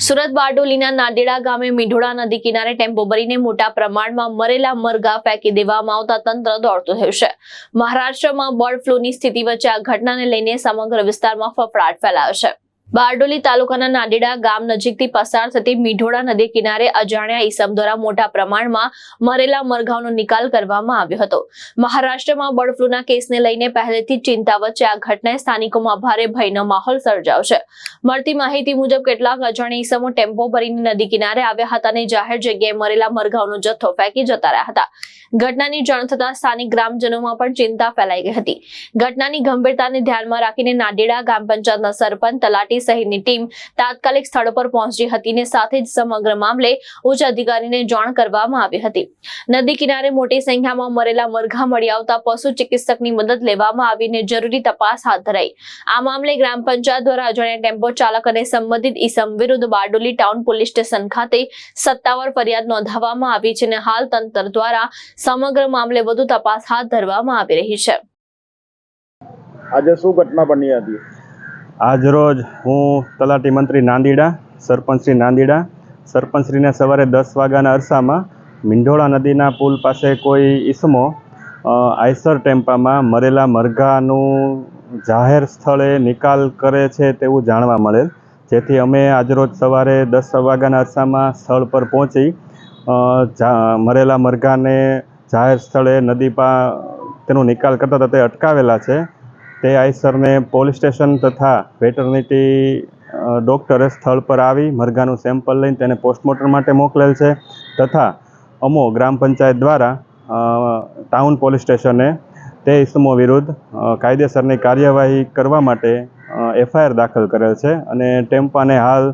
સુરત બારડોલીના નાદેડા ગામે મીંઢોળા નદી કિનારે ટેમ્પો ભરીને મોટા પ્રમાણમાં મરેલા મરઘા ફેંકી દેવામાં આવતા તંત્ર દોડતું થયું છે। મહારાષ્ટ્રમાં બર્ડ ફ્લૂની સ્થિતિ વચ્ચે આ ઘટનાને લઈને સમગ્ર વિસ્તારમાં ફફડાટ ફેલાયો છે। બારડોલી તાલુકાના નાદેડા ગામ નજીકથી પસાર થતી મીંઢોળા નદી કિનારે અજાણ્યા ઈસમ દ્વારા મોટા પ્રમાણમાં મરેલા મરઘાઓનો નિકાલ કરવામાં આવ્યો હતો। મહારાષ્ટ્રમાં બર્ડ ફ્લૂના કેસને લઈને પહેલેથી ચિંતા વચ્ચે આ ઘટનાએ સ્થાનિકોમાં ભારે ભયનો માહોલ સર્જાયો છે। મળતી માહિતી મુજબ કેટલાક અજાણ્યા ઈસમો ટેમ્પો ભરીને નદી કિનારે આવ્યા હતા અને જાહેર જગ્યાએ મરેલા મરઘાઓનો જથ્થો ફેંકી જતા રહ્યા હતા। ઘટનાની જાણ થતાં સ્થાનિક ગ્રામજનોમાં પણ ચિંતા ફેલાઈ ગઈ હતી। ઘટનાની ગંભીરતાને ધ્યાનમાં રાખીને નાદેડા ગ્રામ પંચાયતના સરપંચ તલાટી સહિતની ટીમ તાત્કાલિક સ્થળ પર પહોંચી હતી અને સાથે જ સમગ્ર મામલે ઉચ્ચ અધિકારીને જાણ કરવામાં આવી હતી। નદી કિનારે મોટી સંખ્યામાં મરેલા મરઘા મળી આવતા પશુ ચિકિત્સકની મદદ લેવામાં આવીને જરૂરી તપાસ હાથ ધરાઈ। આ મામલે ગ્રામ પંચાયત દ્વારા અજાણ્યા ટેમ્પો ચાલક અને સંબંધિત ઈસમ વિરુદ્ધ બારડોલી ટાઉન પોલીસ સ્ટેશન ખાતે સત્તાવાર ફરિયાદ નોંધાવવામાં આવી છે અને હાલ તંત્ર દ્વારા સમગ્ર મામલે વધુ તપાસ હાથ ધરવામાં આવી રહી છે। આજે શું ઘટના બની હતી? આજ રોજ હું તલાટી મંત્રી નાંદેડા, સરપંચશ્રી નાંદેડા, સરપંચશ્રીને સવારે 10 વાગ્યાના અરસામાં મીંઢોળા નદીના પુલ પાસે કોઈ ઈસમો આઈસર ટેમ્પામાં મરેલા મરઘાનું જાહેર સ્થળે નિકાલ કરે છે તેવું જાણવા મળેલ, જેથી અમે આજરોજ સવારે 10 વાગ્યાના અરસામાં સ્થળ પર પહોંચી મરેલા મરઘાને જાહેર સ્થળે નદી તેનો નિકાલ કરતા હતા તે અટકાવેલા છે। તે આઈસરને પોલીસ સ્ટેશન તથા વેટરનિટી ડૉક્ટરે સ્થળ પર આવી મરઘાનું સેમ્પલ લઈને તેને પોસ્ટમોર્ટમ માટે મોકલેલ છે તથા અમો ગ્રામ પંચાયત દ્વારા ટાઉન પોલીસ સ્ટેશને તે ઇસમો વિરુદ્ધ કાયદેસરની કાર્યવાહી કરવા માટે FIR દાખલ કરેલ છે અને ટેમ્પાને હાલ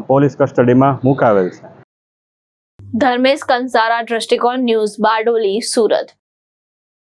પોલીસ કસ્ટડીમાં મુકાવેલ છે। ધર્મેશ કંસારા, દ્રષ્ટિકોણ ન્યૂઝ, બારડોલી, સુરત।